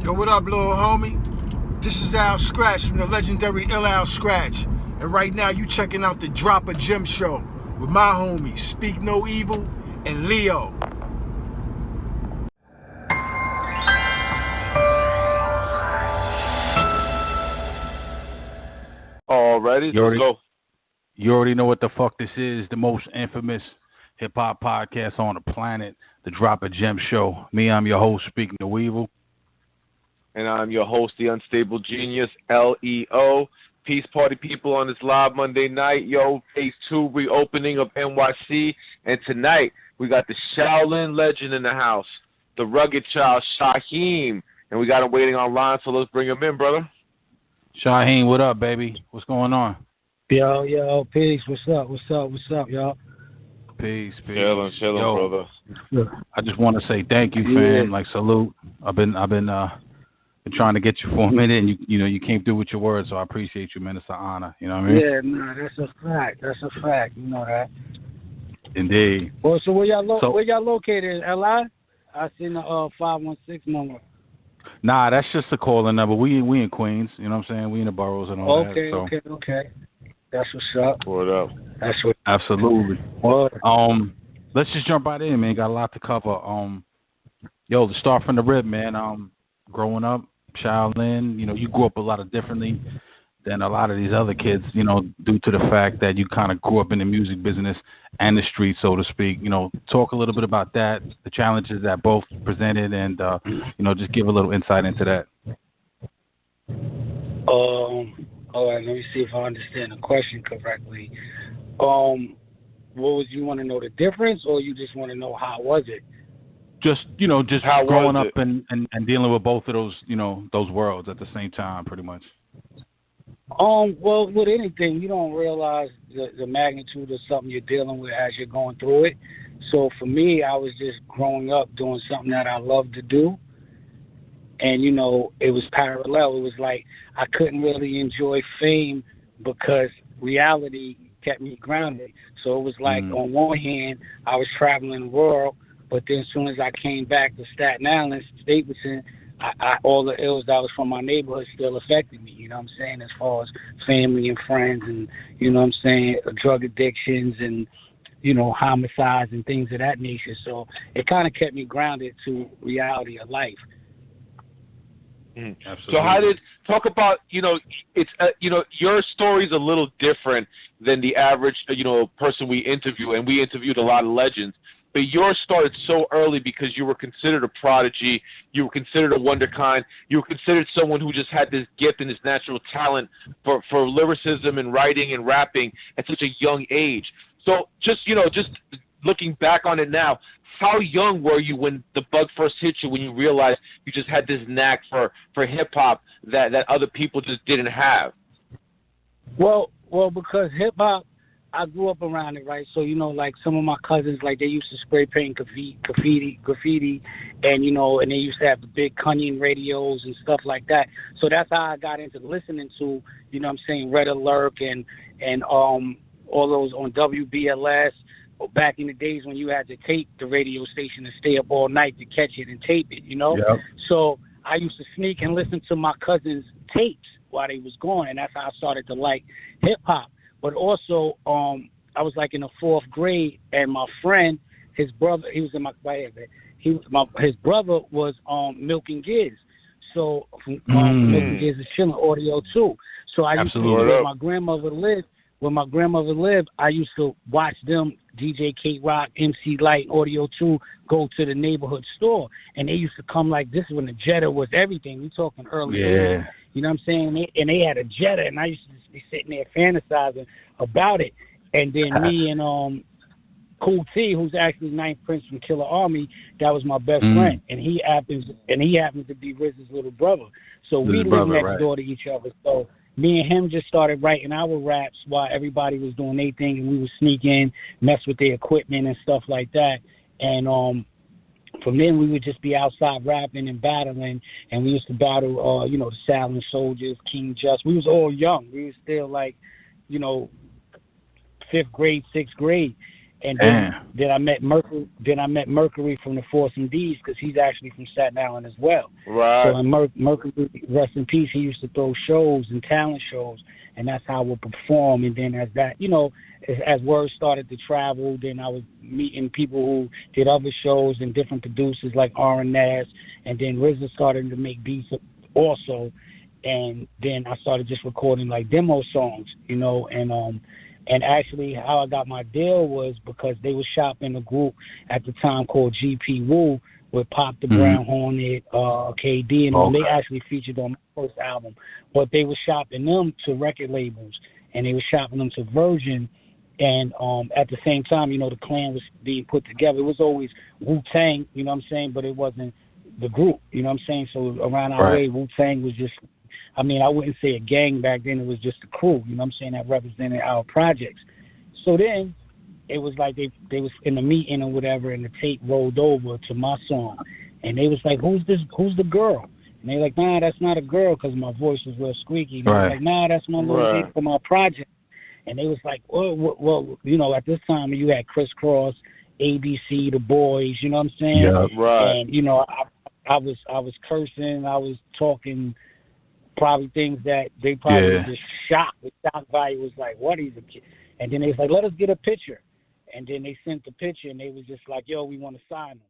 Yo, what up, little homie? This is Al Scratch from the legendary Ill Al Scratch. And right now you checking out the Drop a Gem show with my homies, Speak No Evil and Leo. Alrighty, let's go. You already know what the fuck this is. The most infamous hip-hop podcast on the planet, the Drop a Gem show. Me, I'm your host, Speaking No Evil. And I'm your host, the Unstable Genius, Leo. Peace party people on this live Monday night. Yo, phase 2 reopening of NYC. And tonight, we got the Shaolin legend in the house, the rugged child, Shyheim. And we got him waiting online, so let's bring him in, brother. Shyheim, what up, baby? What's going on? Yo, peace. What's up, y'all? Peace. Chillin', brother. I just want to say thank you, fam. Like, salute. I've been trying to get you for a minute, and you came through with your words, so I appreciate you, man. It's an honor. You know what I mean? Yeah, no, that's a fact. You know that. Indeed. Well, so where y'all located? LI? I seen the 516 number. Nah, that's just a calling number. We in Queens. You know what I'm saying? We in the boroughs and all that. So. Okay. That's what's up. What up? That's what. Absolutely. What? Let's just jump right in, man. Got a lot to cover. To start from the rib, man. Growing up, Shaolin, you grew up a lot differently than a lot of these other kids, due to the fact that you kind of grew up in the music business and the street, so to speak. Talk a little bit about that, the challenges that both presented, and, just give a little insight into that. All right, let me see if I understand the question correctly. What was you want to know, the difference, or you just want to know how was it? Just how growing up and dealing with both of those, those worlds at the same time, pretty much. Well, with anything, you don't realize the magnitude of something you're dealing with as you're going through it. So for me, I was just growing up doing something that I loved to do. And, it was parallel. It was like I couldn't really enjoy fame because reality kept me grounded. So it was like on one hand, I was traveling the world, but then as soon as I came back to Staten Island, Stapleton, I all the ills that was from my neighborhood still affected me, you know what I'm saying, as far as family and friends and, drug addictions and, homicides and things of that nature. So it kind of kept me grounded to reality of life. So talk about, it's, your story's a little different than the average, person we interview, and we interviewed a lot of legends. But yours started so early because you were considered a prodigy, you were considered a wonderkind, you were considered someone who just had this gift and this natural talent for lyricism and writing and rapping at such a young age. So just looking back on it now, how young were you when the bug first hit you, when you realized you just had this knack for hip-hop that other people just didn't have? Well, because hip-hop, I grew up around it, right? So, like some of my cousins, like they used to spray paint graffiti, and, and they used to have the big Cunyon radios and stuff like that. So that's how I got into listening to, Red Alert and all those on WBLS. Back in the days when you had to tape the radio station and stay up all night to catch it and tape it, Yep. So I used to sneak and listen to my cousins' tapes while they was gone, and that's how I started to like hip-hop. But also, I was like in the 4th grade, and my friend, his brother, he was in my his brother was Milk and Giz. So Milk and Giz is chilling audio too. So I used to where my grandmother lived, I used to watch them, DJ K-Rock, MC Light, Audio 2, go to the neighborhood store. And they used to come like this when the Jetta was everything. We talking early. Yeah. You know what I'm saying? And they had a Jetta, and I used to be sitting there fantasizing about it. And then me and Cool T, who's actually Ninth Prince from Killer Army, that was my best friend. And he happens to be Riz's little brother. So we lived next door to each other. So me and him just started writing our raps while everybody was doing their thing, and we would sneak in, mess with their equipment and stuff like that. And from then we would just be outside rapping and battling, and we used to battle, the Silent Soldiers, King Just. We was all young. We was still like, 5th grade, 6th grade. And then I met Mercury. Then I met Mercury from the Force and D's because he's actually from Staten Island as well. Right. So and Mercury, rest in peace, he used to throw shows and talent shows, and that's how I would perform. And then as that, as word started to travel, then I was meeting people who did other shows and different producers like R&S, and then RZA started to make beats also, and then I started just recording like demo songs, and actually how I got my deal was because they were shopping a group at the time called GP Woo with Pop the Brown Hornet, KD, and they actually featured on my first album. But they were shopping them to record labels, and they were shopping them to Virgin. And at the same time, the clan was being put together. It was always Wu-Tang, you know what I'm saying, but it wasn't the group, you know what I'm saying? So around our way, Wu-Tang was just, I wouldn't say a gang back then. It was just a crew, you know what I'm saying, that represented our projects. So then it was like they was in the meeting or whatever, and the tape rolled over to my song. And they was like, who's the girl? And they like, nah, that's not a girl, because my voice was real squeaky. And they was like, nah, that's my little tape from our project. And they was like, well, at this time you had Criss Cross, ABC, The Boys, you know what I'm saying? Yeah, right. And I was cursing, I was talking probably things that they probably just shocked. The shock value was like, what is a kid? And then they was like, let us get a picture. And then they sent the picture, and they was just like, yo, we want to sign them.